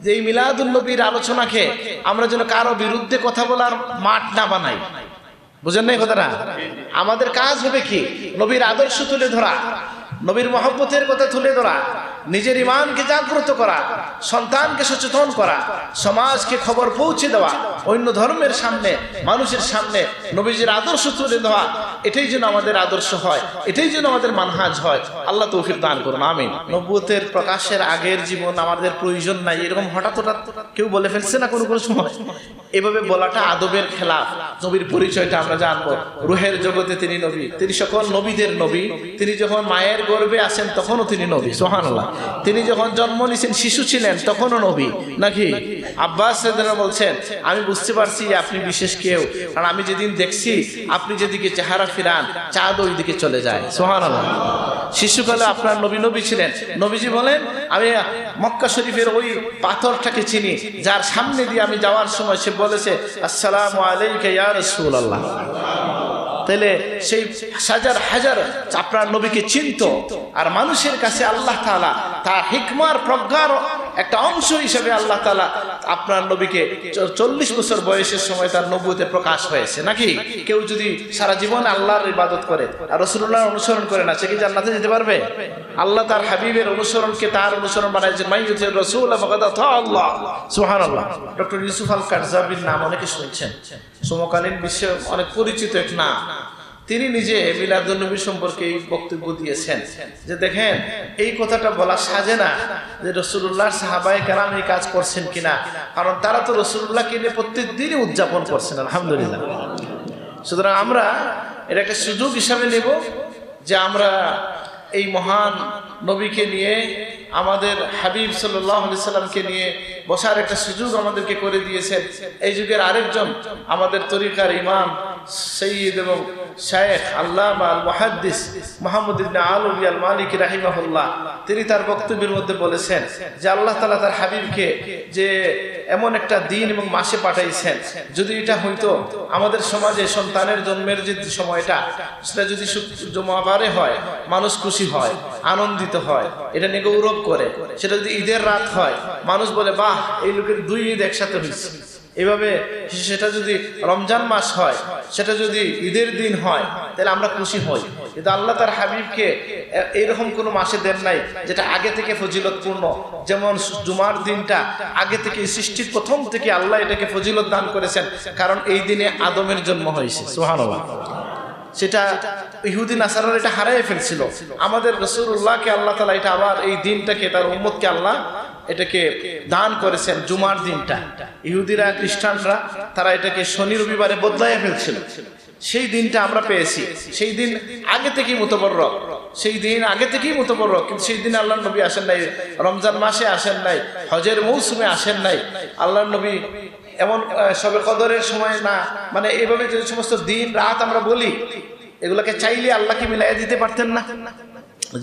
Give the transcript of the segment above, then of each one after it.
যে এই মিলাদুন নবীর আলোচনাকে আমরা যেন কারো বিরুদ্ধে কথা বলার মাঠ না বানাই। বুঝেন নাই কথাটা? আমাদের কাজ হবে কি? নবীর আদর্শ তুলে ধরা, নবীর মহব্বতের কথা তুলে ধরা, নিজের ঈমানকে জাগ্রত করা, সন্তানকে সচেতন করা, সমাজকে খবর পৌঁছে দেওয়া, অন্য ধর্মের সামনে, মানুষের সামনে নবীজির আদর্শ তুলে দেওয়া। এটাই যেন আমাদের আদর্শ হয়, এটাই যেন আমাদের মানহাজ হয়। আল্লাহ তৌফিক দান করুন, আমিন। নবুয়তের প্রকাশের আগের জীবন আমাদের প্রয়োজন নাই, এরকম হঠাৎ হঠাৎ কেউ বলে ফেলছে না কোনো কোনো সময়। এভাবে বলাটা আদবের খেলাফ। নবীর পরিচয়টা আমরা জানবো। রুহের জগতে তিনি নবী, তিনি সকল নবীদের নবী। তিনি যখন মায়ের গর্ভে আসেন তখনও তিনি নবী, সুবহানাল্লাহ। তিনি যখন জন্ম নিয়েছেন, শিশু ছিলেন, তখনও নবী নাকি? আব্বাস রাদিয়াল্লাহু বলছেন, আমি বুঝতে পারছি আপনি বিশেষ কেউ, কারণ আমি যেদিন দেখছি আপনি যেদিকে চেহারা ফিরান চাঁদ ওই দিকে চলে যায়, সুবহানাল্লাহ। শিশুকালে আপনার নবী নবী ছিলেন। নবীজি বলেন, আমি মক্কা শরীফের ওই পাথরটাকে চিনি যার সামনে দিয়ে আমি যাওয়ার সময় সে বলেছে আসসালামু আলাইকা ইয়া রাসূলুল্লাহ। তাহলে সেই হাজার হাজার আপনার নবীকে চিনত। আর মানুষের কাছে আল্লাহ তাআলা তার হিকমার প্রজ্ঞার একটা অংশ হিসেবে আল্লাহ তাআলা আপনার নবীকে 40 বছর বয়সের সময় তার নবুয়তে প্রকাশ হয়েছে নাকি? কেউ যদি সারা জীবন আল্লাহর ইবাদত করে আর রাসূলুল্লাহর অনুসরণ করে না, সে কি জান্নাতে যেতে পারবে? আল্লাহ তার হাবিবের অনুসরণকে তার অনুসরণ বানাইছেন, মাইয়ুতির রাসূল ফাকাদ আতা আল্লাহ, সুবহানাল্লাহ। ডক্টর ইউসুফ আল কারজাবির নাম অনেকে শুনছেন, সমকালীন বিশ্বে অনেক পরিচিত এক নাম। তিনি নিজে মিলাদুন নবী সম্পর্কে এই বক্তব্য দিয়েছেন যে দেখেন, এই কথাটা বলা সাজে না যে রাসূলুল্লাহর সাহাবায়ে কেরাম এই কাজ করছেন কিনা, কারণ তারা তো রাসূলুল্লাহকে নিয়ে প্রত্যেক দিনই উদযাপন করছেন, আলহামদুলিল্লাহ। সুতরাং আমরা এটা একটা সুযোগ হিসাবে নেব যে আমরা এই মহান নবীকে নিয়ে, আমাদের হাবিব সাল্লাল্লাহু আলাইহি সাল্লামকে নিয়ে বসার একটা সুযোগ আমাদেরকে করে দিয়েছেন। এই যুগের আরেকজন আমাদের তরিকার ইমাম সৈয়দ এবং শায়েখ আল্লামা আল মুহাদ্দিস মুহাম্মদ ইবনে আলবী আল মালিকি রাহিমাহুল্লাহ, তিনি তার বক্তব্যের মধ্যে বলেছেন যে আল্লাহ তাআলা তার হাবিবকে যে এমন একটা দিন এবং মাসে পাঠাইছেন, যদি এটা হইতো আমাদের সমাজে সন্তানের জন্মের যে সময়টা, সেটা যদি জুমাবারে হয়, মানুষ খুশি হয়, আনন্দিত হয়, এটা নিয়ে গৌরব করে। সেটা যদি ঈদের রাত হয়, মানুষ বলে বাহ, এই লোকের 2 ঈদ একসাথে হয়েছে। এভাবে সেটা যদি রমজান মাস হয়, সেটা যদি ঈদের দিন হয়, তাহলে আমরা খুশি হই। কিন্তু আল্লাহ তার হাবিবকে এইরকম কোনো মাসে দেন নাই যেটা আগে থেকে ফজিলতপূর্ণ। যেমন জুমার দিনটা আগে থেকে, সৃষ্টির প্রথম থেকে আল্লাহ এটাকে ফজিলত দান করেছেন, কারণ এই দিনে আদমের জন্ম হয়েছে, সুবহানাল্লাহ। সেটা ইহুদি নাসারারা এটা হারাই ফেলছিল। আমাদের রাসূলুল্লাহকে আল্লাহ তাআলা এটা আবার এই দিনটাকে, তার উম্মতকে আল্লাহ এটাকে দান করেছেন, জুমার দিনটা। ইহুদিরা, খ্রিস্টানরা তারা এটাকে শনি রবিবারে বদলাইয়া ফেলছিল। সেই দিনটা আমরা পেয়েছি। সেই দিন আগে থেকেই মুতাবাররক, সেই দিন আগে থেকেই মুতাবাররক। কিন্তু সেই দিন আল্লাহর নবী আসেন নাই, রমজান মাসে আসেন নাই, হজের মৌসুমে আসেন নাই। আল্লাহর নবী এমন শবে কদরের সময় না, মানে এইভাবে যে সমস্ত দিন রাত আমরা বলি, এগুলোকে চাইলে আল্লাহকে মিলাইয়া দিতে পারতেন না।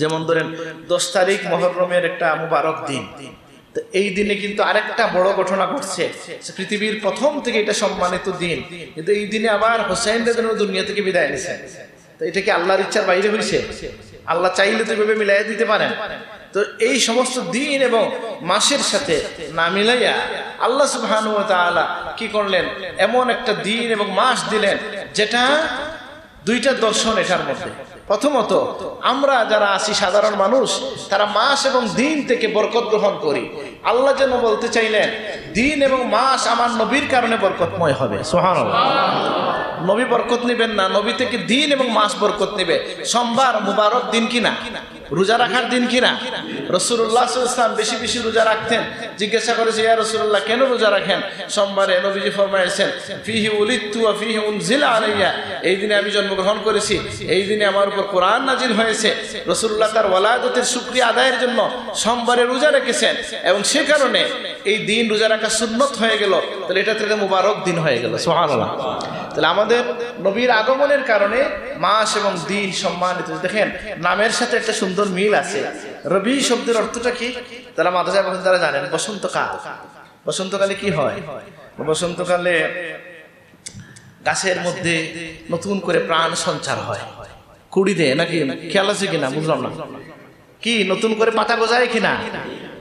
যেমন ধরেন 10 তারিখ মুহররমের একটা মুবারক দিন, তো এই দিনে কিন্তু আরেকটা বড় ঘটনা ঘটছে। পৃথিবীর প্রথম থেকে এটা সম্মানিত দিন, কিন্তু এই দিনে আবার হোসেন রাদিয়াল্লাহু দুনিয়া থেকে বিদায় নিয়েছেন। তো এটা কি আল্লাহর ইচ্ছার বাইরে হয়েছে? আল্লাহ চাইলে তো এভাবে মিলাইয়া দিতে পারেন। তো এই সমস্ত দিন এবং মাসের সাথে না মিলাইয়া আল্লাহ সুবহানাহু ওয়া তাআলা কি করলেন, এমন একটা দিন এবং মাস দিলেন যেটা 2টা দর্শন এটার মধ্যে। প্রথমত, আমরা যারা আছি সাধারণ মানুষ, তারা মাস এবং দিন থেকে বরকত গ্রহণ করি। আল্লাহ যেন বলতে চাইলেন দিন এবং মাস আমার নবীর কারণে বরকতময় হবে, সুবহানাল্লাহ। নবী বরকত নেবেন না, নবী থেকে দিন এবং মাস বরকত নেবে। সোমবার মুবারক দিন কিনা, রোজা রাখার দিন কিনা। রাসূলুল্লাহ সাল্লাল্লাহু আলাইহি ওয়াসাল্লাম বেশি বেশি রোজা রাখতেন। জিজ্ঞাসা করেছে, ইয়া রাসূলুল্লাহ, কেন রোজা রাখেন সোমবারে? নবীজি ফরমায়েছেন, ফিহি উলিদতু ওয়া ফিহি উনজিলা আলাইয়া, এই দিনে আমি জন্মগ্রহণ করেছি, এই দিনে আমার উপর কোরআন নাজিল হয়েছে। রাসূলুল্লাহ তার ওয়ালাদতের শুকরিয়া আদায়ের জন্য সোমবারে রোজা রেখেছেন, এবং সে কারণে এই দিন রোজা রাখা সুন্নত হয়ে গেল। তাহলে এটা থেকে মুবারক দিন হয়ে গেল, সুবহানাল্লাহ। তাহলে আমাদের নবীর আগমনের কারণে মাস এবং দিন সম্মানিত। দেখেন, নামের সাথে একটা সুন্দর মিল আছে। রবি শব্দের অর্থটা কি? তারা মাদ্রাসায় বসেন, তারা জানেন বসন্তকাল। বসন্তকালে কি হয়? বসন্তকালে গাছের মধ্যে নতুন করে প্রাণ সঞ্চার হয়। কুড়ি দেয় নাকি? খেয়াল আছে কিনা বুঝলাম না। কি নতুন করে পাতা গজায় কিনা?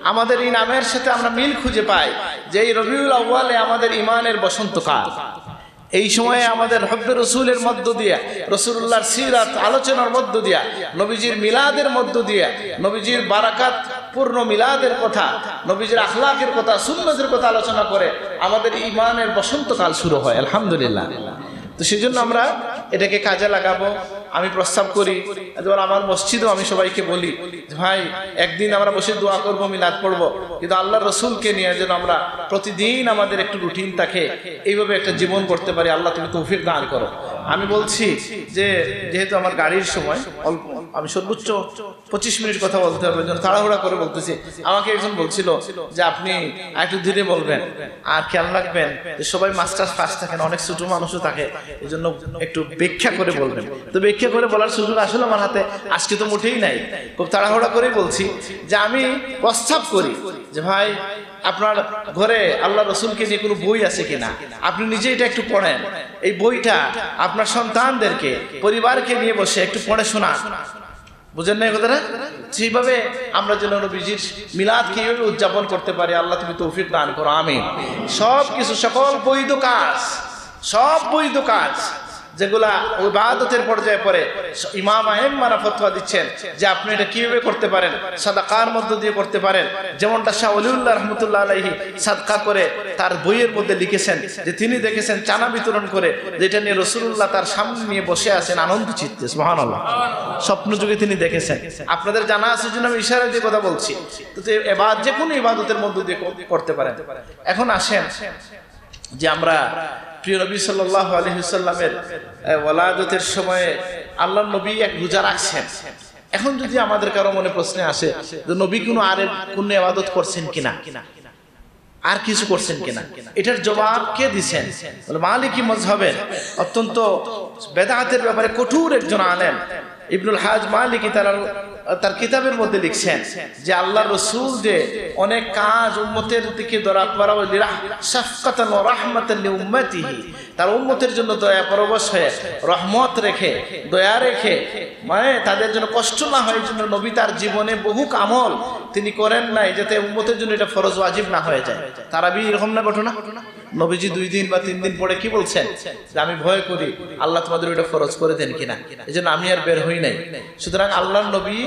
আমাদের এই নামের সাথে আমরা মিল খুঁজে পাই যে এই রবিউল আউয়ালে আমাদের ইমানের বসন্তকাল। এই সময়ে আমাদের হব্বে রসুলের মধ্য দিয়ে, রসুল্লাহর সিরাত আলোচনার মধ্য দিয়া, নবীজির মিলাদের মধ্য দিয়ে, নবীজির বারাকাত পূর্ণ মিলাদের কথা, নবীজির আখলাকের কথা, সুন্নতের কথা আলোচনা করে আমাদের ইমানের বসন্তকাল শুরু হয় আলহামদুলিল্লাহ। তো সেই জন্য আমরা এটাকে কাজে লাগাবো। আমি প্রস্তাব করি, যেমন আমার মসজিদও আমি সবাইকে বলি ভাই একদিন আমরা বসে দোয়া করবো, মিলাদ পড়বো, কিন্তু আল্লাহ রসুলকে নিয়ে যেন আমরা প্রতিদিন আমাদের একটু রুটিন থাকে, এইভাবে একটা জীবন করতে পারি। আল্লাহ তুমি তৌফিক দান করো। আমি বলছি যে যেহেতু আমার গাড়ির সময় অল্প, আমি সর্বোচ্চ 25 মিনিট কথা বলতে হবে, তাড়াহুড়া করে বলতেছি। আমাকে একজন বলছিল যে আপনি একটু ধীরে বলবেন আর খেয়াল রাখবেন যে সবাই মাস্টার্স ফার্স্ট থাকেন, অনেক ছোট মানুষও থাকে, এই জন্য একটু ব্যাখ্যা করে বলবেন। তো ব্যাখ্যা করে বলার সুযোগ আসলে আমার হাতে আজকে তো মোটেই নাই, খুব তাড়াহুড়া করে বলছি যে আমি প্রস্তাব করি যে ভাই আপনার ঘরে আল্লাহ রসুলকে নিয়ে কোনো বই আছে কিনা, আপনি নিজে এটা একটু পড়েন। এই বইটা আপনার সন্তানদেরকে, পরিবারকে নিয়ে বসে একটু পড়ে শোনা। বুঝেন না কথাটা? সেইভাবে আমরা যেন নবীজির মিলাদকে এইভাবে উদযাপন করতে পারি। আল্লাহ তুমি তৌফিক দান করো, আমিন। সব কিছু, সকল বৈধ কাজ, সব বৈধ কাজ যেগুলা ইবাদতের পর্যায়ে পড়ে, ইমাম আইম্মারা ফতোয়া দিচ্ছেন যে আপনি এটা কিভাবে করতে পারেন, সাদাকার মধ্য দিয়ে করতে পারেন। যেমনটা শাহ ওলিউল্লাহ রাহমাতুল্লাহ আলাইহি সাদকা করে তার বইয়ের মধ্যে লিখেছেন যে তিনি দেখেছেন চানা বিতরণ করে, যেটা নিয়ে রাসূলুল্লাহ তার সামনে নিয়ে বসে আছেন আনন্দ চিত্তে, সুবহানাল্লাহ। স্বপ্ন যুগে তিনি দেখেছেন। আপনাদের জানা আছে জন্য আমি ইশারা দিয়ে কথা বলছি। তো যে কোনো ইবাদতের মধ্য দিয়ে করতে পারেন। এখন আসেন যে আমরা প্রিয় নবী সাল্লাল্লাহু আলাইহি ওয়াসাল্লামের ওয়ালাদতের সময়ে আল্লাহর নবী এক রোজা রাখছেন। এখন যদি আমাদের কারো মনে প্রশ্ন আসে যে নবী কোনো আর কোন ইবাদত করছেন কিনা, আর কিছু করছেন কিনা, এটার জবাব কে দিচ্ছেন? মালিকি মাযহাবের অত্যন্ত বেদাতের ব্যাপারে কঠোর একজন আলেম ইবনুল হাজ মালিকি তার কিতাবের মধ্যে লিখছেন যে আল্লাহ রসুল যে অনেক কাজ উম্মতের দিকে দরাত করা শাফকাতান ওয়া রাহমাতান লিউম্মাতিহি, তার উম্মতের জন্য দয়া পরবশ হয়ে রহমত রেখে, দয়া রেখে, মানে তাদের জন্য কষ্ট না হয় এই জন্য নবী তার জীবনে বহু আমল তিনি করেন নাই যাতে উম্মতের জন্য এটা ফরজ ওয়াজিব না হয়ে যায়। তারাবি এরকম না ঘটনা? নবীজি 2 দিন বা 3 দিন পরে কি বলছেন যে আমি ভয় করি আল্লাহ তোমাদের ওইটা ফরজ করে দেন কিনা, এই জন্য আমি আর বের হই নাই। সুতরাং আল্লাহর নবী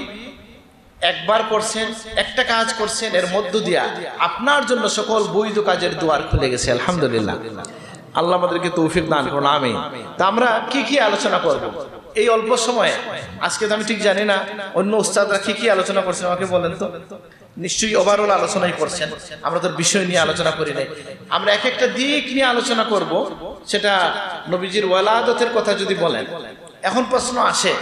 একবার করছেন, একটা কাজ করছেন, এর মধ্য দিয়া আপনার জন্য সকল বৈধ কাজের দুয়ার খুলে গেছে আলহামদুলিল্লাহ। আল্লাহ আমাদেরকে তৌফিক দান করুন, আমিন। তা আমরা কি কি আলোচনা করব এই অল্প সময়ে? আজকে তো আমি ঠিক জানি না অন্য উস্তাদরা কি কি আলোচনা করছেন, আমাকে বলেন তো। নিশ্চয়ই ওভারঅল আলোচনাই করছেন, আমরা তো বিষয় নিয়ে আলোচনা করি নাই। আমরা এক একটা দিক নিয়ে আলোচনা করব। সেটা নবীজির ওয়ালাদতের কথা যদি বলেন, এখন প্রশ্ন আসে,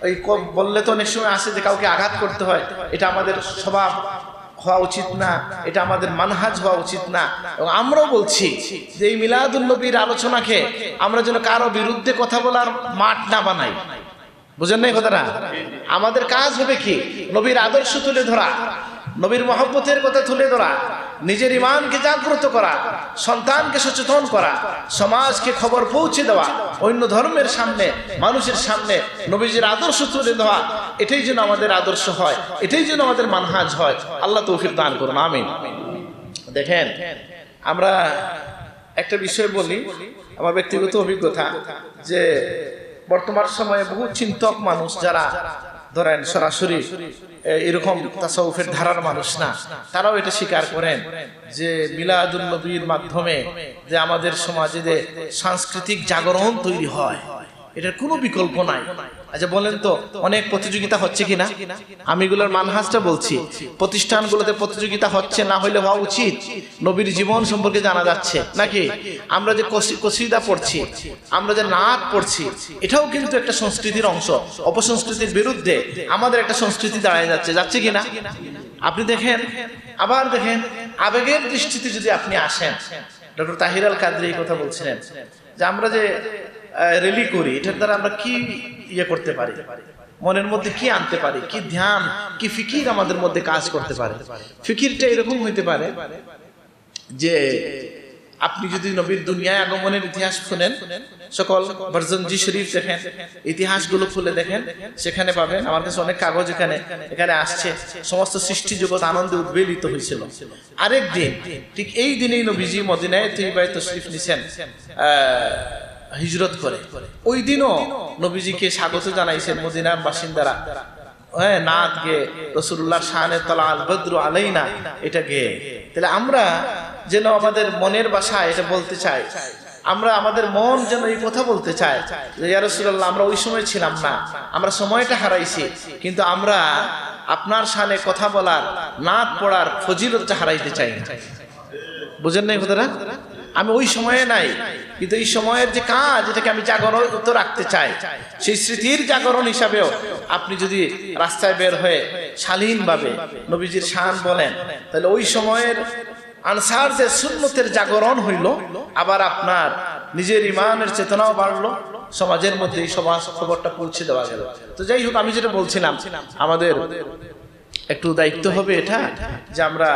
ওই বললে তো অনেক সময় আসে যে কাউকে আঘাত করতে হয়, এটা আমাদের স্বভাব হওয়া উচিত না, এটা আমাদের মানহাজ হওয়া উচিত না। এবং আমরাও বলছি যে এই মিলাদুন নবীর আলোচনাকে আমরা যেন কারো বিরুদ্ধে কথা বলার মাঠ না বানাই। বুঝেন নাই কথাটা? আমাদের কাজ হবে কি? নবীর আদর্শ তুলে ধরা, নবীর মহব্বতের কথা তুলে ধরা, নিজের ইমানকে জাগ্রত করা, সন্তানকে সচেতন করা, সমাজকে খবর পৌঁছে দেওয়া, অন্য ধর্মের সামনে, মানুষের সামনে নবীজির আদর্শ তুলে দেওয়া। এটাই যেন আমাদের আদর্শ হয়, এটাই যেন আমাদের মানহাজ হয়। আল্লাহ তৌফিক দান করুন, আমিন। দেখেন, আমরা একটা বিষয় বলি, আমার ব্যক্তিগত অভিজ্ঞতা, যে বর্তমান সময়ে বহু চিন্তক মানুষ যারা ধরেন সরাসরি এরকম তাসাউফের ধারার মানুষ না, তারাও এটা স্বীকার করেন যে মিলাদুন নবীর মাধ্যমে যে আমাদের সমাজে যে সাংস্কৃতিক জাগরণ তৈরি হয়, এটার কোনো বিকল্প নাই। আচ্ছা বলেন তো, অনেক প্রতিযোগিতা হচ্ছে কিনা? আমি এগুলোর মানহাজটা বলছি। প্রতিষ্ঠানগুলোতে প্রতিযোগিতা হচ্ছে, না হইলে হওয়া উচিত। নবীর জীবন সম্পর্কে জানা যাচ্ছে নাকি? আমরা যে কসিদা পড়ছি, আমরা যে নাচ পড়ছি, এটাও কিন্তু একটা সংস্কৃতির অংশ। অপসংস্কৃতির বিরুদ্ধে আমাদের একটা সংস্কৃতি দাঁড়ায় যাচ্ছে কিনা? আপনি দেখেন, আবার দেখেন, আবেগের দৃষ্টিতে যদি আপনি আসেন, ডক্টর তাহির আল কাদরি এই কথা বলছিলেন যে আমরা যে রেলি করি, এটার দ্বারা আমরা কি ইয়ে করতে পারি, মনের মধ্যে কি আনতে পারি, কি ধ্যান, কি ফিকির আমাদের মধ্যে কাজ করতে পারে। ফিকিরটা এরকম হইতে পারে যে আপনি যদি নবীর দুনিয়ায় আগমনের ইতিহাস শুনেন, সকল ভার্জন জি শরীফ দেখেন, ইতিহাসগুলো খুলে দেখেন, সেখানে পাবেন। আমার কাছে অনেক কাগজ এখানে আসছে, সমস্ত সৃষ্টি জগৎ আনন্দে উদ্বেলিত হয়েছিল। আরেক দিন ঠিক এই দিনেই নবীজি মদিনায় তৈবায় তশরিফ নিছেন হিজরত করে। ওই দিনও নবীজিকে স্বাগত জানাইছেন মদিনার বাসিন্দারা, নাত গে রাসূলুল্লাহ শানে তালা আল বদরু আলাইনা, এটা গে। তাহলে আমরা যেন আমাদের মনের ভাষা এটা বলতে চাই, আমরা আমাদের মন যেন এই কথা বলতে চায় যে ইয়া রাসূলুল্লাহ, আমরা ওই সময় ছিলাম না, আমরা সময়টা হারাইছি, কিন্তু আমরা আপনার শানে কথা বলার, নাত পড়ার ফজিলতটা হারাইতে চাই না। বুঝেন নাই কথাটা? আমি ওই সময়ে নাই, কিন্তু এই সময়ের যে কাজ, এটাকে আমি জাগরণ রাখতে চাই। সেই স্মৃতির জাগরণ হিসাবেও আপনি যদি রাস্তায় বের হয়ে শালীনভাবে নবীজির শান বলেন, তাহলে ওই সময়ের আনসার যে সুন্নতের জাগরণ হইল, আবার আপনার নিজের ইমানের চেতনাও বাড়লো, সমাজের মধ্যে এই সমাজ খবরটা পৌঁছে দেওয়া গেল। তো যাই হোক, আমি যেটা বলছিলাম, আমাদের একটু দায়িত্ব হবে এটা যে আমরা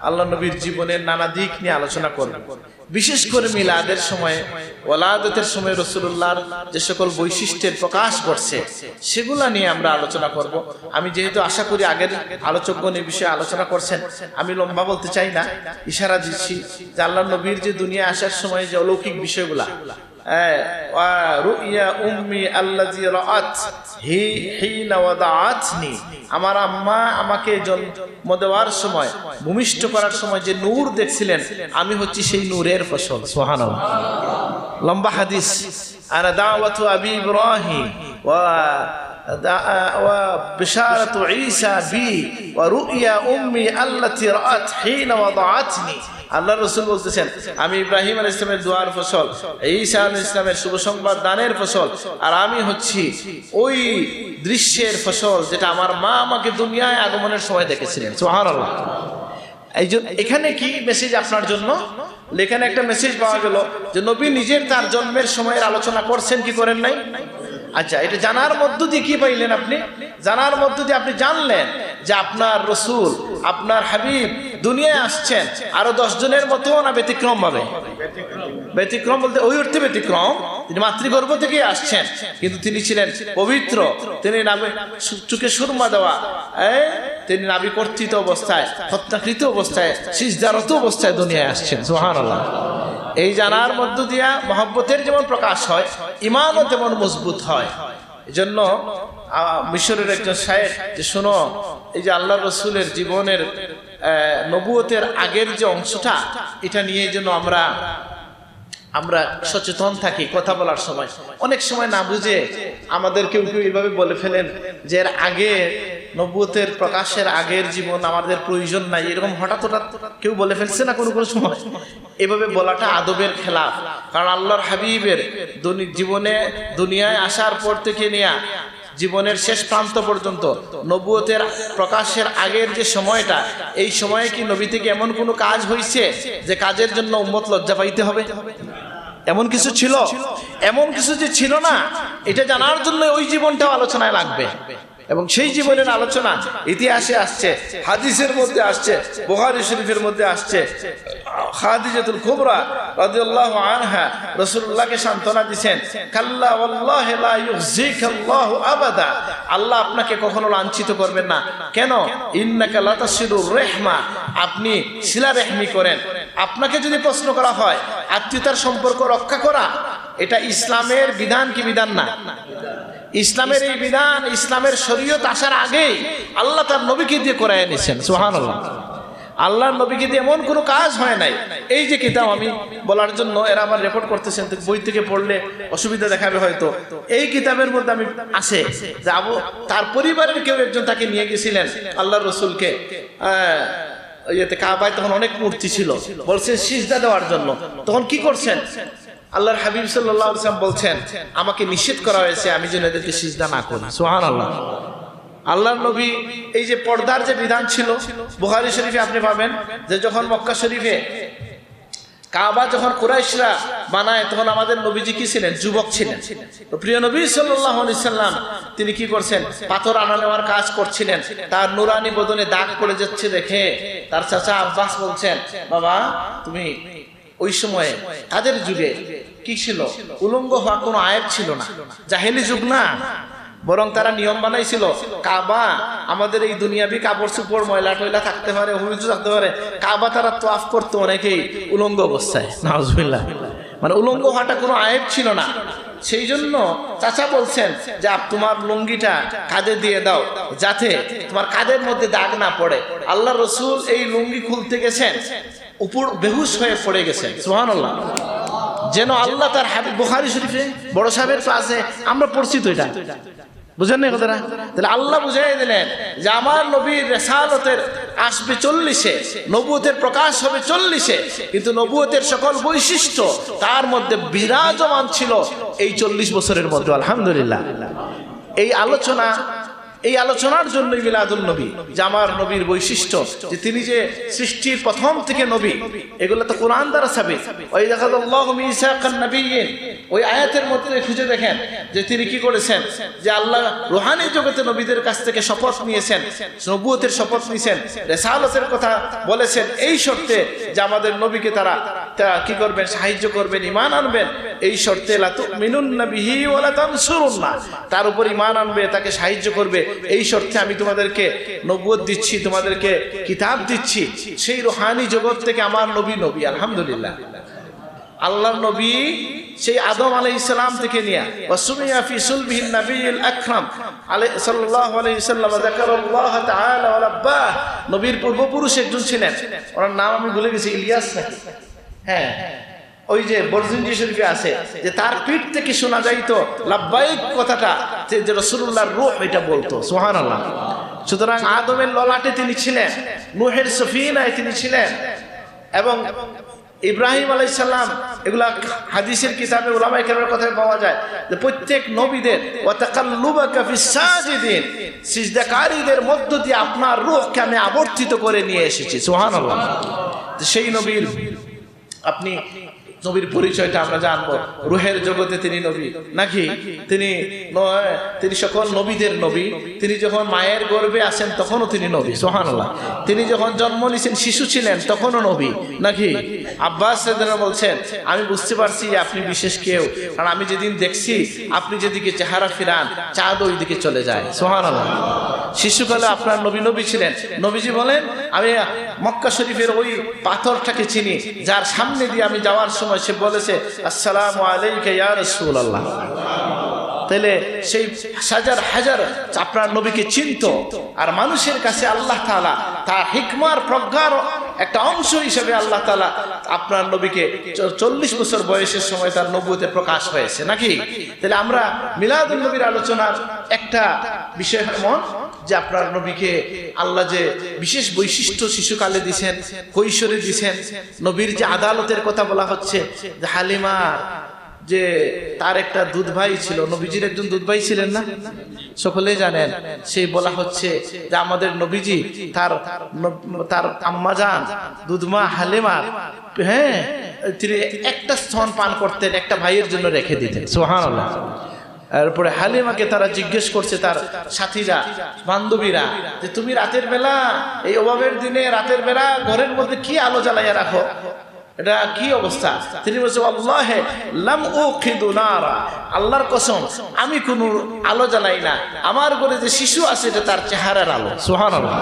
আল্লাহ নবীর জীবনের নানা দিক নিয়ে আলোচনা করব। বিশেষ করে মিলাদের সময়, ওলাদতের সময় রাসূলুল্লাহর যে সকল বৈশিষ্ট্যের প্রকাশ ঘটছে, সেগুলা নিয়ে আমরা আলোচনা করব। আমি যেহেতু আশা করি আগের আলোচকগণ এই বিষয়ে আলোচনা করছেন, আমি লম্বা বলতে চাই না, ইশারা দিচ্ছি যে আল্লাহ নবীর যে দুনিয়া আসার সময় যে অলৌকিক বিষয়গুলা, আমার আম্মা আমাকে জন্ম দেওয়ার সময়, ভূমিষ্ঠ করার সময় যে নূর দেখছিলেন, আমি হচ্ছি সেই নূরের ফসল। সুবহানাল্লাহ। লম্বা হাদিস, আনা দাওয়াতু আবি ইব্রাহিম ওয়া বিশারাতু ঈসা বি ওয়া রুইয়া উম্মি আল্লাতী রাআত হিনা ওয়াদাআতনি। আল্লাহ রাসূল বলতেছেন, আমি ইব্রাহিম আলাইহিস সালামের দোয়ার ফসল, ঈসা আলাইহিস সালামের শুভ সংবাদ দানের ফসল, আর আমি হচ্ছি ওই দৃশ্যের ফসল যেটা আমার মা আমাকে দুনিয়ায় আগমনের সময় দেখেছিলেন। সুবহানাল্লাহ। এই জন্য এখানে কি মেসেজ আপনার জন্য? এখানে একটা মেসেজ পাওয়া গেল যে নবী নিজের তার জন্মের সময়ের আলোচনা করছেন কি করেন নাই? আচ্ছা, এটা জানার মধ্য দিয়ে কি পাইলেন আপনি? জানার মধ্য দিয়ে আপনি জানলেন যে আপনার রসুল, আপনার হাবিব দুনিয়ায় আসছেন আরো 10 জনের মতো না ব্যতিক্রম ভাবে? ব্যতিক্রম বলতে ওই অর্থে ব্যতিক্রম, তিনি মাতৃগর্ভ থেকে আসছেন, কিন্তু তিনি ছিলেন পবিত্র, তিনি নামে চুকে সুরমা দেওয়া, তিনি নাবি কর্তৃত অবস্থায়, হত্যাকৃত অবস্থায়, সিজদারত অবস্থায় দুনিয়ায় আসছেন। সুবহানাল্লাহ। এই জানার মধ্য দিয়া মহব্বতের যেমন প্রকাশ হয়, ইমানও তেমন মজবুত হয়। এই জন্য মিশরের একজন শায়েখ যে শোনো, এই যে আল্লাহ রসুলের জীবনের নবুয়তের আগের যে অংশটা, এটা নিয়ে যেন আমরা সচেতন থাকি কথা বলার সময়। অনেক সময় না বুঝে আমাদের কেউ এইভাবে বলে ফেলেন যে এর আগে নবুয়তের প্রকাশের আগের জীবন আমাদের প্রয়োজন নাই, এরকম হঠাৎ কেউ বলে ফেলছে না কোনো সময়? এভাবে বলাটা আদবের খেলাফ। কারণ আল্লাহর হাবিবের জীবনে দুনিয়ায় আসার পর থেকে নিয়ে জীবনের শেষ প্রান্ত পর্যন্ত নবুয়তের প্রকাশের আগের যে সময়টা, এই সময়ে কি নবী থেকে এমন কোনো কাজ হয়েছে যে কাজের জন্য উম্মত লজ্জা পাইতে হবে? এমন কিছু ছিল? এমন কিছু যে ছিল না, এটা জানার জন্য ওই জীবনটাও আলোচনায় লাগবে। এবং সেই জীবনের আলোচনা ইতিহাসে আসছে, হাদিসের মধ্যে আসছে, বুখারী শরীফের মধ্যে আসছে। খাদিজাতুল কুবরা রাদিয়াল্লাহু আনহা রাসূলুল্লাহকে সান্ত্বনা দিয়েছেন, কাল্লা ওয়াল্লাহি লা ইউযিকাল্লাহু আবাদা, আল্লাহ আপনাকে কখনো লাঞ্ছিত করবেন না। কেন? ইন্নাকা লাতাসিলুর রাহমা, আপনি সিলা রহমি করেন। আপনাকে যদি প্রশ্ন করা হয় আত্মীয়তার সম্পর্ক রক্ষা করা, এটা ইসলামের বিধান কি বিধান না? ইসলামের এই বিধান, ইসলামের শরীয়ত আসার আগেই আল্লাহ তার নবীকে দিয়ে করায় নিয়েছেন। সুবহানাল্লাহ। আল্লাহর নবীকে দিয়ে এমন কোনো কাজ হয় নাই। এই যে কিতাব আমি বলার জন্য এরা আমার রেকর্ড করতেছেন, বই থেকে পড়লে অসুবিধা দেখাবে হয়তো। এই কিতাবের মধ্যে আমি আছে যে তার পরিবারের কেউ একজন তাকে নিয়ে গেছিলেন আল্লাহর রসুলকে ইয়েতে কাবায়, তখন অনেক মূর্তি ছিল, বলছেন সিজদা দেওয়ার জন্য। তখন কি করছেন? আল্লাহর হাবিব সাল্লাল্লাহু আলাইহি ওয়াসাল্লাম বলছেন, আমাকে নিষেধ করা হয়েছে আমি যেন এদেরকে সিজদা না করি। সুবহানাল্লাহ। আল্লাহর নবী এই যে পর্দার যে বিধান ছিল, বুখারী শরীফে আপনি পাবেন যে যখন মক্কা শরীফে কাবা যখন কুরাইশরা বানায়, তখন আমাদের নবীজি কি ছিলেন? যুবক ছিলেন। তো প্রিয় নবী সাল্লাল্লাহু আলাইহি সাল্লাম তিনি কি করছেন? পাথর আনা নেওয়ার কাজ করছিলেন। তার নুরানি বদনে দাগ পড়ে যাচ্ছে দেখে তার চাচা আব্বাস বলছেন, বাবা তুমি ওই সময়ে তাদের যুগে কি ছিল, উলঙ্গ হওয়া কোনো আয়াত ছিল না, জাহেলি যুগ না, বরং তারা নিয়ম বানাইছিল কাবা আমাদের এই দুনিয়াবি কাপড় চোপড় ময়লা টয়লা থাকতে পারে, হুমিজু থাকতে পারে, কাবা তারা তোয়াফ করতো অনেকেই উলঙ্গ অবস্থায়, নাউজুবিল্লাহ। মানে উলঙ্গ হওয়াটা কোনো আয়াত ছিল না। সেই জন্য চাচা বলছেন যে তোমার লুঙ্গিটা কাঁধে দিয়ে দাও যাতে তোমার কাঁধের মধ্যে দাগ না পড়ে। আল্লাহ রসুল এই লুঙ্গি খুলতে গেছেন, উপর বেহুশ হয়ে পড়ে গেছেন, সুবহানাল্লাহ। যেন আল্লাহ তার হাবিব, বুখারী শরীফে বড় সাহেবের পাশে আমরা পড়ছি তো, এটা বুঝেন না কথাটা? তাহলে আল্লাহ বুঝাই দিলেন যে আমার নবীর রিসালাতের আসবে 40-এ, নবুয়তের প্রকাশ হবে 40-এ, কিন্তু নবুয়তের সকল বৈশিষ্ট্য তার মধ্যে বিরাজমান ছিল এই 40 বছরের মধ্যে। আলহামদুলিল্লাহ। এই আলোচনার জন্যই মিলাদুল নবী, যে আমার নবীর বৈশিষ্ট্য, যে তিনি যে সৃষ্টির প্রথম থেকে নবী, এগুলো তো কোরআন দ্বারা সাবিত। ওই যাখাদাল্লাহু মিসাকান নাবিয়্যিন, ওই আয়াতের মধ্যে খুঁজে দেখেন যে তিনি কি করেছেন, যে আল্লাহ রুহানি জগতে নবীদের কাছ থেকে শপথ নিয়েছেন, নবুয়তের শপথ নিয়েছেন, রিসালাতের কথা বলেছেন, এই শর্তে যে আমাদের নবীকে তারা কি করবেন, সাহায্য করবেন, ঈমান আনবেন, এই শর্তে লা তুমিনুন্না বিহি ওয়া লা তানসুরুন্নাহ, তার উপর ঈমান আনবে, তাকে সাহায্য করবে, এই শর্তে আমি তোমাদেরকে নবুয়ত দিচ্ছি, তোমাদেরকে কিতাব দিচ্ছি। সেই রুহানি জগৎ থেকে আমার নবী। আলহামদুলিল্লাহ। আল্লাহর নবী সেই আদম আলাইহিস সালাম থেকে নিয়ে ওয়াসুমিয়া ফি সুলবিহিন নবিয়ুল আকরাম সাল্লাল্লাহু আলাইহি ওয়াসাল্লাম যাকারাল্লাহ তাআলা ওয়া লাব্বা, নবীর পূর্বপুরুষ একজন ছিলেন, ওনার নাম আমি ভুলে গেছি, ইলিয়াস নাকি? হ্যাঁ, ওই যে বরজিনজি শরীফে আছে যে তার পিঠ থেকে শোনা যাইতো লাব্বাইক কথাটা, যে রাসূলুল্লাহর রূহ এটা বলতো, সুবহানাল্লাহ। সুতরাং আদমের ললাটে তিনি ছিলেন, নূহের সফিনায় তিনি ছিলেন, এবং ইব্রাহিম আলাইহিস সালাম, এগুলা হাদিসের কিতাবে উলামায়ে কেরামের কথায় পাওয়া যায় যে প্রত্যেক নবীদের ওয়া তাকাল্লুবাকা ফিস সাজিদিন, সিজদাকারীদের মধ্য দিয়ে আপনার রূহকে আমি আবর্তিত করে নিয়ে এসেছি, সুবহানাল্লাহ। সেই নবীর আপনি নবীর পরিচয়টা আমরা জানবো, রুহের জগতে তিনি নবী নাকি? তিনি সকল নবীদের নবী। তিনি যখন মায়ের গর্ভে আসেন তখনও তিনি নবী, সুবহানাল্লাহ। তিনি যখন জন্ম নিয়েছেন, শিশু ছিলেন, তখনও নবী নাকি? আব্বাস রাদিয়াল্লাহু আনহু বলছেন, আমি বুঝতে পারছি আপনি বিশেষ কেউ, কারণ আমি যেদিন দেখছি আপনি যেদিকে চেহারা ফিরান চাঁদ ওই দিকে চলে যায়, সুবহানাল্লাহ। শিশুকালে আপনার নবী ছিলেন। নবীজি বলেন, আমি মক্কা শরীফের ওই পাথরটাকে চিনি, যার সামনে দিয়ে আমি যাওয়ার সময় সে বলেছে আসসালামু আলাইকা ইয়া রাসূলুল্লাহ। তাহলে সেই হাজার আপনার নবীকে চিনত, আর মানুষের কাছে আল্লাহ তাআলা তার হিকমার প্রজ্ঞার একটা অংশ হিসেবে আল্লাহ তাআলা আপনার নবীকে 40 বছর বয়সের সময় তার নবুয়তে প্রকাশ হয়েছে নাকি? তাহলে আমরা মিলাদুন নবীর আলোচনার একটা বিষয় এমন যে আপনার নবীকে আল্লাহ যে বিশেষ বৈশিষ্ট্য শিশুকালে দিয়েছেন, কৈশোরে দিয়েছেন। নবীর যে আদালতের কথা বলা হচ্ছে, যে হালিমা যে তার একটা দুধ ভাই ছিল, নবীজির একজন দুধ ভাই ছিলেন না, সকলেই জানেন। সেই বলা হচ্ছে যে আমাদের নবীজি তার আম্মাজান দুধমা হালিমা, হ্যাঁ, তিনি একটা স্তন পান করতেন, একটা ভাইয়ের জন্য রেখে দিতেন, সুবহানাল্লাহ। এরপরে হালিমাকে তারা জিজ্ঞেস করছে, তার সাথীরা, বান্ধবীরা, যে তুমি রাতের বেলা, এই অভাবের দিনে রাতের বেলা ঘরের মধ্যে কি আলো জ্বালাইয়া রাখো, এটা কি অবস্থা? তিনি বলছে, আল্লাহে লাম উখিদু নারা, আল্লাহর কসম আমি কোনো আলো জ্বালাই না, আমার ঘরে যে শিশু আছে এটা তার চেহারার আলো, সুবহানাল্লাহ।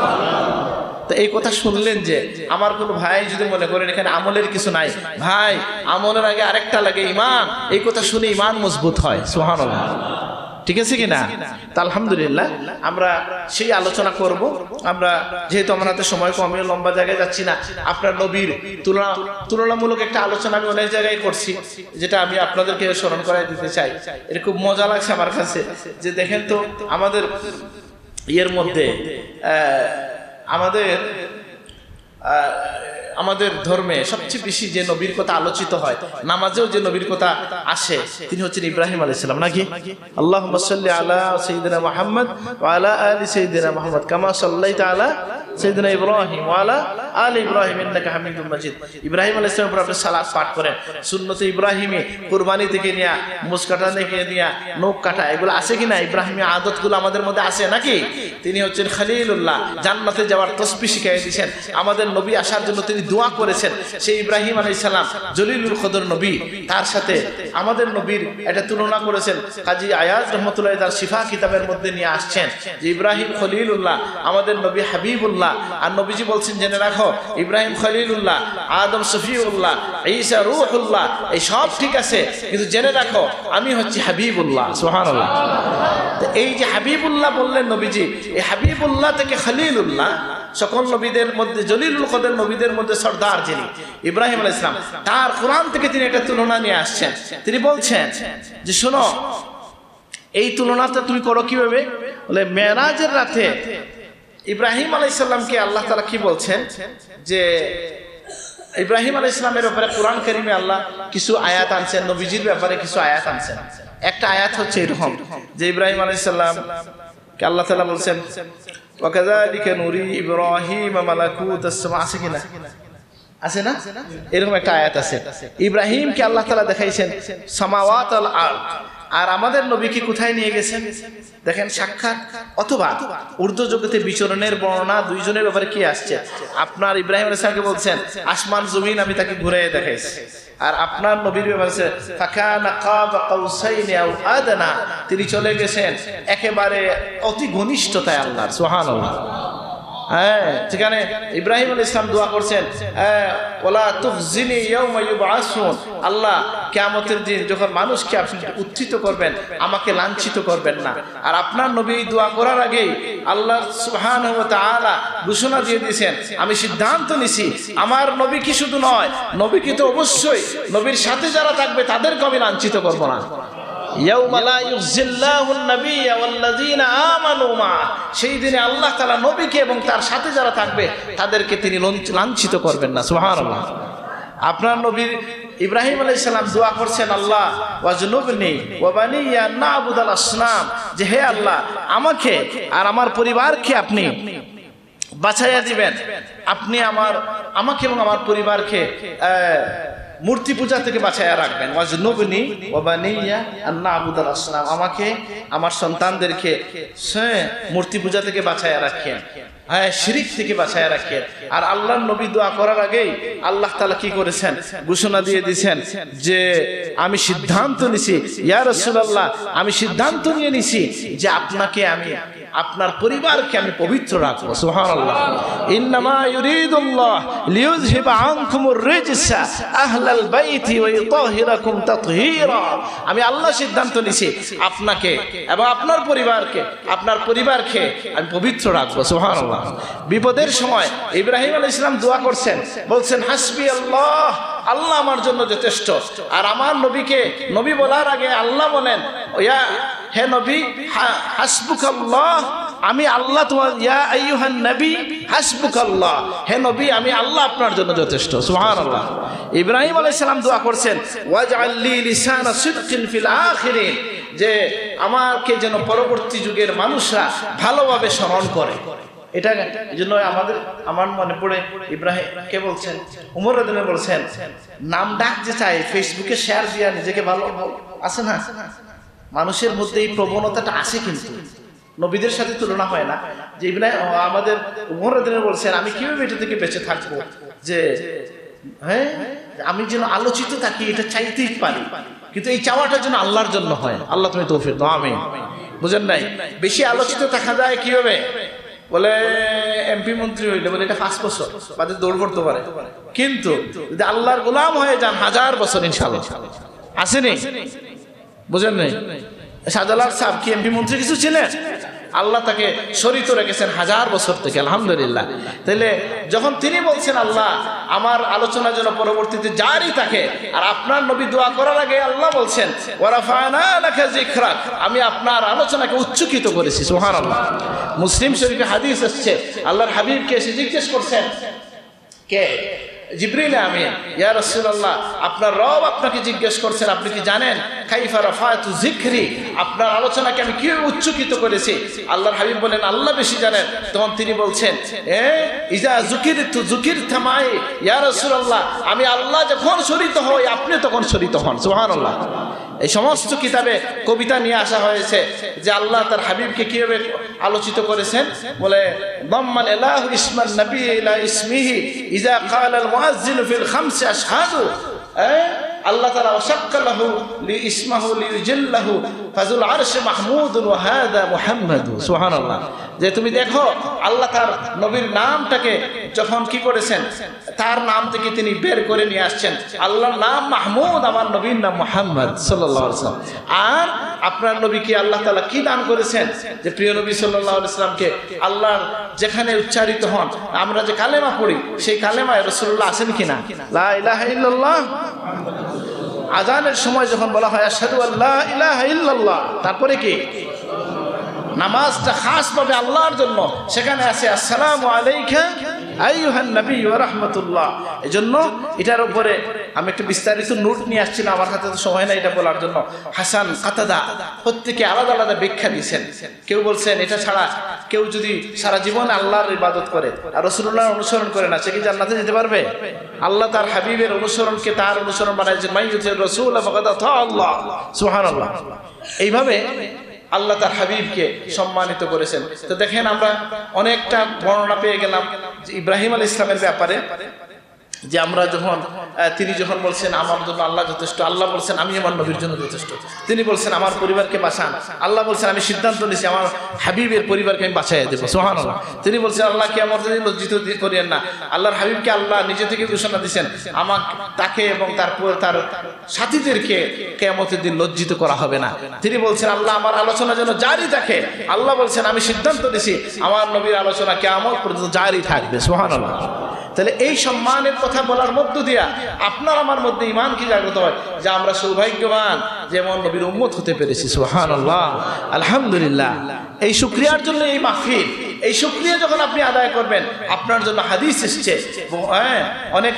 তো এই কথা শুনলেন যে আমার কোনো ভাই যদি মনে করেন এখানে আমলের কিছু নাই, ভাই আমলের আগে আরেকটা লাগে, ঈমান। এই কথা শুনে ঈমান মজবুত হয়, সুবহানাল্লাহ। ঠিক আছে কিনা? তা আলহামদুলিল্লাহ আমরা সেই আলোচনা করব। আমরা যেহেতু আমাদের সময় কম, আমি লম্বা জায়গায় যাচ্ছি না। আপনার নবীর তুলনামূলক একটা আলোচনা আমি অনেক জায়গায় করছি, যেটা আমি আপনাদেরকে স্মরণ করাই দিতে চাই। এটা খুব মজা লাগছে আমার কাছে, যে দেখেন তো আমাদের ইয়ের মধ্যে আমাদের ধর্মে সবচেয়ে বেশি যে নবীর কথা আলোচিত হয়, নামাজেও যে নবীর কথা আসে, তিনি হচ্ছেন ইব্রাহিম আলাইহিস সালাম নাকি? আল্লাহুম্মা সাল্লি আলা সাইয়্যিদিনা মুহাম্মদ ওয়া আলা আলি সাইয়্যিদিনা মুহাম্মদ কামা সাল্লাইতা আলা সাইয়্যিদিনা ইব্রাহিম ওয়া আলা আলি ইব্রাহিম ইন্নাকা হামিদুম মাজিদ। ইব্রাহিম আলাইহিস সালামের উপর আপনি সালাত পাঠ করেন। সুন্নতে ইব্রাহিমী কুরবানি থেকে নিয়া, মুছ কাটা থেকে নিয়া, নখ কাটা, এগুলো আছে কিনা? ইব্রাহিমী আদতগুলো আমাদের মধ্যে আছে নাকি? তিনি হচ্ছেন খলিলুল্লাহ, জান্নাতে যাওয়ার তসবিহ শিখিয়ে দিয়েছেন। আমাদের নবী আসার জন্য তিনি দোয়া করেছেন। সেই ইব্রাহিম আলাইহিস সালাম জলিলুল কদর নবী, তার সাথে আমাদের নবীর একটা তুলনা করেছেন কাজী আয়াজ রহমতুল্লাহ তার শিফা কিতাবের মধ্যে নিয়ে আসছেন যে ইব্রাহিম খলিলুল্লাহ, আমাদের নবী হাবিবুল্লাহ। আর নবীজি বলছেন জেনে রাখো, ইব্রাহিম খলিলুল্লাহ, আদম শফিউল্লাহ, ঈসা রূহুল্লাহ, এই সব ঠিক আছে, কিন্তু জেনে রাখো আমি হচ্ছি হাবিবুল্লাহ। সুবহানাল্লাহ। তো এই যে হাবিবুল্লাহ বললেন নবীজি, এই হাবিবুল্লাহ থেকে খলিলুল্লাহ, সকল নবীদের মধ্যে জলিলুল কদর নবীদের মধ্যে সর্দার যিনি ইব্রাহিম আলাইহিস সালাম, তার কোরআন থেকে তিনি একটা তুলনা নিয়ে আসছেন। তিনি বলছেন যে শোনো, এই তুলনাটা তুমি করো কিভাবে? বলে মেরাজের রাতে ইব্রাহিম আলাইহিস সালামকে আল্লাহ তাআলা কি বলছেন যে ইব্রাহিম আলাইহিস সালামের ব্যাপারে কোরআন কারীমে আল্লাহ কিছু আয়াত আনছেন, নবীজির ব্যাপারে কিছু আয়াত আনছেন। একটা আয়াত হচ্ছে এরকম যে ইব্রাহিম আলাইহিস সালাম কে আল্লাহ তাআলা বলছেন ওয়াকাযালিকা নুরি ইব্রাহিম মালাকুতাস সামা, আছে কিনা? আছে না? এরকম একটা আয়াত আছে। ইব্রাহিমকে আল্লাহ তাআলা দেখাইছেন সামাওয়াত আল আরদ, আর আমাদের নবীকে কোথায় নিয়ে গেছেন দেখেন, সাক্ষাৎ অথবা উর্দু জগতে বিচরণের বর্ণনা দুইজনের ব্যাপারে কি আসছে। আপনার ইব্রাহিম আলাইহিস সালামকে বলছেন আসমান জমিন আমি তাকে ঘুরে দেখাইছি, আর আপনার নবীর ব্যাপারে ফাকানা কাবা কাউসাইনি আও আদনা, তিনি চলে গেছেন একেবারে অতি ঘনিষ্ঠতায় আল্লাহর। সুবহানাল্লাহ। হ্যাঁ, সেখানে ইব্রাহিম আলাইহিস সালাম দোয়া করছেন ওয়ালা তুখজিনি ইয়াওমা ইউবআসুন, আল্লাহ কিয়ামতের দিন যখন মানুষকে আপনি উত্থিত করবেন আমাকে লাঞ্ছিত করবেন না। আর আপনার নবী দোয়া করার আগেই আল্লাহ সুবহানাহু ওয়া তাআলা ঘোষণা দিয়ে দিয়েছেন, আমি সিদ্ধান্ত নিছি আমার নবী কি শুধু নয়, নবীকে তো অবশ্যই নবীর সাথে যারা থাকবে তাদেরকে আমি লাঞ্ছিত করব না। সেই দিনে আল্লাহ তাআলা নবীকে এবং তার সাথে যারা থাকবে তাদেরকে তিনি লাঞ্ছিত করবেন না। সুবহানাল্লাহ। আপনার নবীর ইব্রাহিম আলাইহিস সালাম দোয়া করছেন আল্লাহ ওয়াজনুবনি ওয়া বানিয়া না'বুদাল আসনাম, যে হে আল্লাহ আমাকে আর আমার পরিবারকে আপনি বাঁচাইয়া দিবেন, আপনি আমাকে এবং আমার পরিবারকে মূর্তি পূজা থেকে বাঁচাইয়া রাখবেন। ওয়াজনুবনি ওয়া বানিয়া আন না'বুদাল আসনাম, আমাকে আমার সন্তানদেরকে মূর্তি পূজা থেকে বাঁচাইয়া রাখেন, হ্যাঁ শিরিক থেকে বাঁচাইয়া রাখেন। আর আল্লাহর নবী দোয়া করার আগেই আল্লাহ তাআলা কি করেছেন, ঘোষণা দিয়ে দিয়েছেন যে আমি সিদ্ধান্ত নিছি ইয়া রাসূলুল্লাহ, আমি সিদ্ধান্ত নিয়ে নিছি যে আপনাকে আমি আপনার পরিবারকে আমি পবিত্র রাখবো। সুবহানাল্লাহ। ইন্নামা ইউরিদুল্লাহ লিইউযহিবা আনকুমুর রিজসা আহলাল বাইতি ওয়া ইউতাহিরাকুম তাতহীরা, আমি আল্লাহ সিদ্ধান্ত নিছি আপনাকে এবং আপনার পরিবারকে আমি পবিত্র রাখবো। সুবহানাল্লাহ। বিপদের সময় ইব্রাহিম আলাইহিস সালাম দোয়া করছেন, বলছেন হাসবি আল্লাহ, আল্লাহ আমার জন্য যথেষ্ট। আর আমার নবীকে নবী বলার আগে আল্লাহ বলেন হে নবী হাসবুকাল্লাহ, আমি আল্লাহ তোমার, ইয়া আইয়ুহান নবী হাসবুকাল্লাহ, হে নবী আমি আল্লাহ আপনার জন্য যথেষ্ট। সুবহানাল্লাহ। ইব্রাহিম আলাইহিস সালাম দোয়া করছেন ওয়াজআল লি লিসানা সিদকিন ফিল আখিরিন, যে আমাকে যেন পরবর্তী যুগের মানুষরা ভালোভাবে স্মরণ করে। এটা জন্য আমার মনে পড়ে ইব্রাহিম কে বলছেন, উমর রাদিয়াল্লাহু আনহু বলছেন নাম ডাক যে চাই ফেসবুকে শেয়ার দিয়া নিজেকে ভালো আছে না, মানুষের মধ্যে এই প্রবণতাটা আছে, কিন্তু নবীদের সাথে তুলনা হয় না। যে ইব্রাহিম আমাদের উমর রাদিয়াল্লাহু আনহু বলছেন আমি কিভাবে এটা থেকে বেঁচে থাকবো, যে হ্যাঁ আমি যেন আলোচিত থাকি এটা চাইতেই পারি, কিন্তু এই চাওয়াটা যেন আল্লাহর জন্য হয়। আল্লাহ তুমি তৌফিক দাও, আমিন। বুঝেন নাই? বেশি আলোচিত থাকা যায় কিভাবে? বলে এমপি মন্ত্রী হইলে বলে এটা 5 বছর বাদে দৌড় করতে পারে, কিন্তু যদি আল্লাহর গোলাম হয়ে যান 1000 বছর ইনশাআল্লাহ। আসেনি? বুঝেন নাই? শাহজালাল সাহেব কি এমপি মন্ত্রী কিছু ছিলেন? আল্লাহ তাকে শরীত রেখেছেন 1000 বছর থেকে, আলহামদুলিল্লাহ। তাহলে যখন তিনি বলছেন আল্লাহ আমার আলোচনা যেন পরবর্তীতে জারি থাকে, আর আপনার নবী দোয়া করার আগে আল্লাহ বলছেন ওয়ারাফানা লাকা যিকরাক, আমি আপনার আলোচনাকে উচ্চকিত করেছি। সুবহানাল্লাহ। মুসলিম শরীফে হাদিস আসছে, আল্লাহর হাবিবকে এসে জিজ্ঞেস করছেন কে জিবরিল আমিন, ইয়া রাসূলুল্লাহ, আপনার রব আপনাকে জিজ্ঞেস করছেন, আপনি কি জানেন কাইফা রাফাতু যিকরি, আপনার আলোচনাকে আমি কিভাবে উচ্চকিত করেছি? আল্লাহর হাবিব বলেন আল্লাহ বেশি জানেন। তখন তিনি বলছেন ইজা যুকিরতু যুকিরতা মাই, ইয়া রাসূলুল্লাহ, আমি আল্লাহ যখন শরীক হই আপনি তখন শরীক হন। সুবহানাল্লাহ। এই সমস্ত কিতাবে কবিতা নিয়ে আসা হয়েছে যে আল্লাহ তার হাবিবকে কিভাবে আলোচিত করেছেন। বলে দাম্মাল ইলাহু ইসমান নবী ইলা ইসমিহি ইজা ক্বালা আল মুয়াজ্জিন ফিল খামসি আশহাদু, আল্লাহ তাআলা ওয়াশাক্কালাহু লি ইসমাহু লিইউজিল্লাহু ফাজুল আরশি মাহমুদুন ওয়া হাদা মুহাম্মাদু। সুবহানাল্লাহ। যে তুমি দেখো আল্লাহ তার নবীর নামটাকে যখন কি করেছেন, তার নাম থেকে তিনি বের করে নিয়ে আসছেন। আল্লাহর নাম মাহমুদ, আমার নবীর নাম মুহাম্মদ সাল্লাল্লাহু আলাইহি ওয়াসাল্লাম। আর আপনার নবীকে আল্লাহ তাআলা কি দান করেছেন, যে প্রিয় নবী সাল্লাল্লাহু আলাইহি ওয়াসাল্লামকে আল্লাহর যেখানে উচ্চারিত হন, আমরা যে কালেমা পড়ি সেই কালেমায় রাসূলুল্লাহ আছেন কিনা? লা ইলাহা ইল্লাল্লাহ। আজানের সময় যখন বলা হয় আশহাদু আল্লা ইলাহা ইল্লাল্লাহ, তারপরে কি নামাজটা খাস ভাবে আল্লাহর জন্য, সেখানে আছে আসসালামু আলাইকা আইয়ুহান নবী ওয়া রাহমাতুল্লাহ। এজন্য এটার উপরে আমি একটা বিস্তারিত নোট নিয়ে আসছিলাম, আমার হাতে তো সময় নাই এটা বলার জন্য। হাসান কাতাদা প্রত্যেকে আলাদা আলাদা ব্যাখ্যা দিয়েছেন। কেউ বলছেন এটা ছাড়া কেউ যদি সারা জীবন আল্লাহর ইবাদত করে আর রাসূলুল্লাহর অনুসরণ করে না, সে কি জান্নাতে যেতে পারবে? আল্লাহ তার হাবিবের অনুসরণকে তার অনুসরণ বানাইছে, মাইয়ুতির রাসূল ফাকাদ আতা আল্লাহ। সুবহানাল্লাহ। এইভাবে আল্লাহ তার হাবিবকে সম্মানিত করেছেন। তো দেখেন আমরা অনেকটা বর্ণনা পেয়ে গেলাম যে ইব্রাহিম আলাইহিস সালামের ব্যাপারে, যে আমরা যখন তিনি যখন বলছেন আমার জন্য আল্লাহ যথেষ্ট, আল্লাহ বলছেন আমি আমার নবীর জন্য যথেষ্ট। তিনি বলছেন আমার পরিবারকে বাঁচান, আল্লাহ বলছেন আমি সিদ্ধান্ত নিয়েছি আমার হাবিবের পরিবারকে আমি বাঁচাইয়া দেবো। সুবহানাল্লাহ। তিনি বলছেন আল্লাহকে আমার জন্য লজ্জিত করিয়েন না। আল্লাহর হাবিবকে আল্লাহ নিজে থেকে ঘোষণা দিয়েছেন তাকে এবং তার সাথীদেরকে কিয়ামতের দিন লজ্জিত করা হবে না। তিনি বলছেন আল্লাহ আমার আলোচনা যেন জারি থাকে। আল্লাহ বলছেন আমি সিদ্ধান্ত নিয়েছি আমার নবীর আলোচনা কিয়ামত পর্যন্ত জারি থাকবে। সুবহানাল্লাহ। তাহলে এই সম্মানের কথা বলার মধ্য দিয়া আপনার আমার মধ্যে ঈমান কি জাগ্রত হয়, যে আমরা সৌভাগ্যবান যেমন নবীর উম্মত হতে পেরেছি। সুবহানাল্লাহ, আলহামদুলিল্লাহ। এই শুকরিয়ার জন্য এই মাহফিল, এই শুকরিয়া যখন আপনি আদায় করবেন, আপনার জন্য হাদিস এসেছে অনেক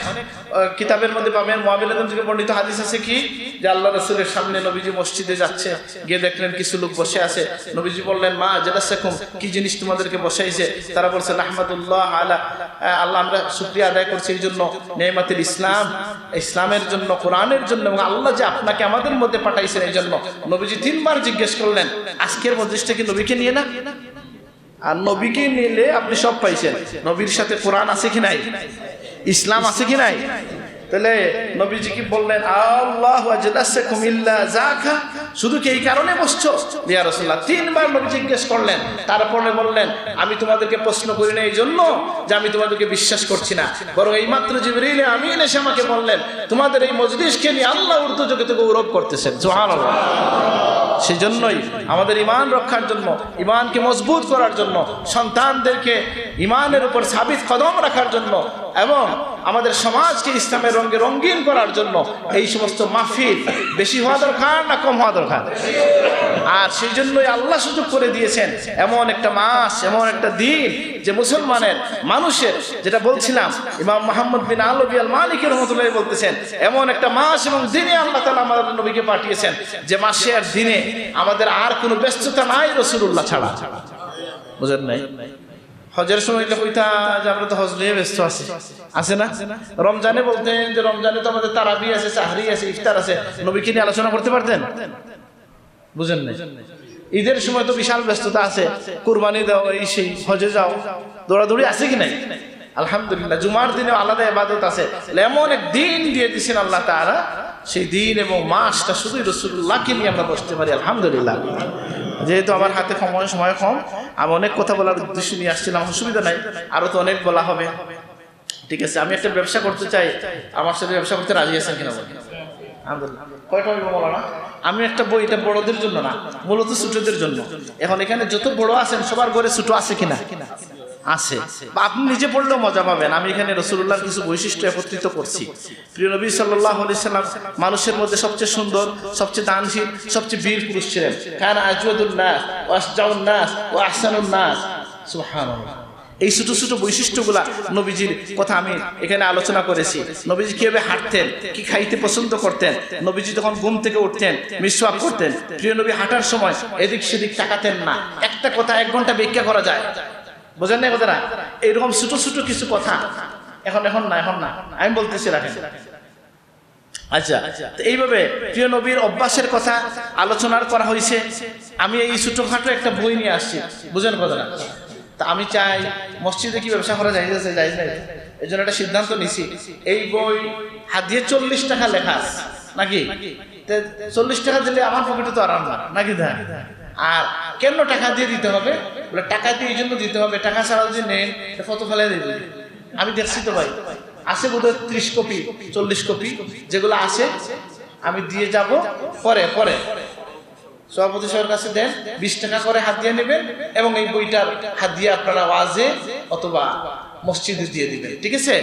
কিতাবের মধ্যে পাবেন। মুআবিলাতুন থেকে বর্ণিত হাদিস আছে কি, যে আল্লাহ রাসূলের সামনে নবীজি মসজিদে যাচ্ছে, গিয়ে দেখলেন কিছু লোক বসে আছে। নবীজি বললেন মা জালাসাকুম, কি জিনিস তোমাদেরকে বসাইছে? তারা বলছে নাহমাদুল্লাহ আলা, আল্লাহ আমরা শুকরিয়া আদায় করছি এই জন্য নেমাতুল ইসলাম, ইসলামের জন্য, কোরআনের জন্য, এবং আল্লাহ যে আপনাকে আমাদের মধ্যে পাঠাইছেন এই জন্য। নবীজি তিনবার জিজ্ঞেস করলেন আজকের মজলিসটা কি নবীকে নিয়ে না? আর নবীকে নিলে আপনি সব পাইছেন। নবীর সাথে কোরআন আছে কি নাই, ইসলাম আছে কি নাই? তাহলে নবীজি কি বললেন আল্লাহু আজলাসাকুম ইল্লা যাকা, শুধু কি এই কারণে বসছো? ইয়া রাসূলুল্লাহ। তিনবার নবী জিজ্ঞেস করলেন, তারপরে বললেন আমি তোমাদেরকে প্রশ্ন করি না এই জন্য যে আমি তোমাদেরকে বিশ্বাস করছি না, বরং এইমাত্র জিবরিল আমিন এসে আমাকে বললেন তোমাদের এই মজলিসকে নিয়ে আল্লাহ উর্দু জগতে গৌরব করতেছেন। সুবহানাল্লাহ। সেই জন্যই আমাদের ঈমান রক্ষার জন্য, ঈমানকে মজবুত করার জন্য, সন্তানদেরকে ঈমানের উপর সাবিত কদম রাখার জন্য এবং আমাদের সমাজকে ইসলামের রঙে রঙিন করার জন্য এই সমস্ত মাহফিল বেশি হওয়া দরকার না কম হওয়া দরকার? আর সেই জন্যই আল্লাহ সুযোগ করে দিয়েছেন এমন একটা মাস, এমন একটা দিন, যে মুসলমানের মানুষের, যেটা বলছিলাম ইমাম মুহাম্মদ বিন আলবী আল মালিকি রাহমাতুল্লাহ বলতেছেন, এমন একটা মাস এবং দিনে আল্লাহ তাআলা আমাদের নবীকে পাঠিয়েছেন যে মাসের দিনে আমাদের আর কোনো ব্যস্ততা নাই রাসূলুল্লাহ ছাড়া। বুঝেন নাই? হজের সময় কইতা যে আমরা তো হজ নিয়ে ব্যস্ত আছি, আছে না? রমজানে বলতেন যে রমজানে তো আমাদের তারাবি আছে, সাহরি আছে, ইফতার আছে, নবীকে নিয়ে আলোচনা করতে পারতেন? বুঝেন নাই? ঈদের সময় তো বিশাল ব্যস্ততা আছে, কুরবানি দাও, এই সেই, হজে যাও, দৌড়াদৌড়ি আছে কি নাই? আলহামদুলিল্লাহ। জুমার দিনে আলাদা ইবাদত আছে। এমন এক দিন দিয়ে দিয়েছেন আল্লাহ তাআলা, সেই দিন এবং মাসটা শুধু রাসূলুল্লাহকে নিয়ে আমরা বসতে পারি। আলহামদুলিল্লাহ। যেহেতু আমার হাতে সময় কম, আমি অনেক কথা বলার উদ্দেশ্য নিয়ে আসছিলাম, অসুবিধা নাই, আরো তো অনেক বলা হবে। ঠিক আছে, আমি একটা ব্যবসা করতে চাই, আমার সাথে ব্যবসা করতে রাজি আছেন কিনা? আলহামদুলিল্লাহ। কয়টা হইব বলো? আমি একটা বই, এটা বড়দের জন্য না, মূলত ছোটদের জন্য। এখন এখানে যত বড় আছেন সবার ঘরে ছোট আছে কিনা? আছে। আপনি নিজে পড়লেও মজা পাবেন। আমি এখানে রাসূলুল্লাহর কিছু বৈশিষ্ট্য একত্রিত করছি। প্রিয় নবী সাল্লাল্লাহু আলাইহি সাল্লাম মানুষের মধ্যে সবচেয়ে সুন্দর, সবচেয়ে দানশীল, সবচেয়ে বীর পুরুষ ছিলেন। কানা আজওয়াদুন নাস ওয়া আসজাউন নাস ওয়া আহসানুন নাস। সুবহানাল্লাহ। এই ছোট ছোট বৈশিষ্ট্যগুলা নবীজির কথা আমি এখানে আলোচনা করেছি। নবীজি কিভাবে হাঁটতেন, কি খাইতে পছন্দ করতেন, নবীজি যখন ঘুম থেকে উঠতেন মিসওয়াক করতেন, প্রিয় নবী হাঁটার সময় এদিক সেদিক তাকাতেন না। একটা কথা 1 ঘন্টা ব্যাখ্যা করা যায়, বোঝেন না কথাটা? এইরকম ছোট ছোট কিছু কথা এখন না আমি বলতেছি, রাখেন। আচ্ছা, তো এইভাবে প্রিয় নবীর অভ্যাসের কথা আলোচনা করা হয়েছে। আমি এই ছোটখাটো একটা বই নিয়ে আসছি, বুঝেন কথাটা? তা আমি চাই মসজিদে কি ব্যবসা করা যায় না, এই জন্য একটা সিদ্ধান্ত নিছি। এই বই হাত দিয়ে 40 টাকা লেখা নাকি, 40 টাকা দিলে আমার পকেটে তো আরাম না নাকি? আর কেন টাকা দিয়ে দিতে হবে? বলে টাকা দিয়ে এই জন্য দিতে হবে, টাকা ছাড়া যদি নেন ফটো ফেলে দিবে। আমি দেখছি তো ভাই, আছে বোধহয় 30 কপি 40 কপি, যেগুলো আছে আমি দিয়ে যাব। পরে সভাপতি সাহেবের কাছে দেন, 20 টাকা করে হাত দিয়ে নেবেন এবং এই বইটার হাত দিয়ে আপনারা ওয়াজে অথবা মসজিদে দিয়ে দিবেন, ঠিক আছে?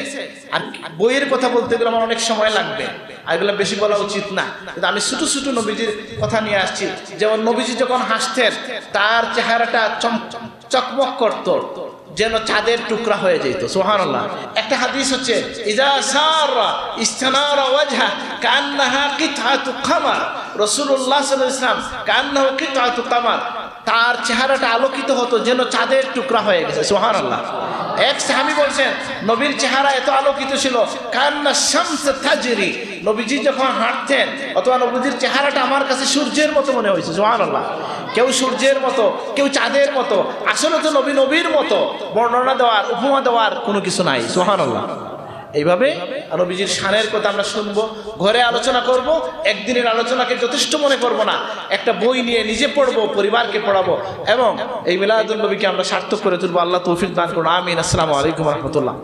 আর বইয়ের কথা বলতে গেলে আমার অনেক সময় লাগবে, আর এগুলো বেশি বলা উচিত না, কিন্তু আমি ছোট ছোট নবীজির কথা নিয়ে আসছি। যেমন নবীজি যখন হাসতেন তার চেহারাটা চকমক করত, যেন চাঁদের টুকরা হয়ে যেত। সুবহানাল্লাহ। একটা হাদিস হচ্ছে ইজা সারা ইস্তানারা ওয়াজহা কান্নাহা কিতআতু কামার। রাসূলুল্লাহ সাল্লাল্লাহু আলাইহি ওয়াসাল্লাম কান্নাহু কিতআতু কামার, তার চেহারাটা আলোকিত হতো যেন চাঁদের টুকরা হয়ে গেছে। সুবহানাল্লাহ। এক সাহাবী বলছেন নবীর চেহারা এত আলোকিত ছিল, কান্না শামস তাজরি, নবীজি যখন হাঁটতেন অথবা নবীজির চেহারাটা আমার কাছে সূর্যের মতো মনে হয়েছে। সুবহানাল্লাহ। কেউ সূর্যের মতো, কেউ চাঁদের মতো, আসলে তো নবীর মতো বর্ণনা দেওয়ার, উপমা দেওয়ার কোনো কিছু নাই। সুবহানাল্লাহ। এইভাবে নবীজির শানের কথা আমরা শুনবো, ঘরে আলোচনা করব। একদিনের আলোচনাকে যথেষ্ট মনে করব না, একটা বই নিয়ে নিজে পড়বো, পরিবারকে পড়াবো এবং এই মিলাদুন নবীকে আমরা সার্থক করে তুলবো। আল্লাহ তৌফিক দান করুন, আমিন। আসসালামু আলাইকুম ওয়া রাহমাতুল্লাহ।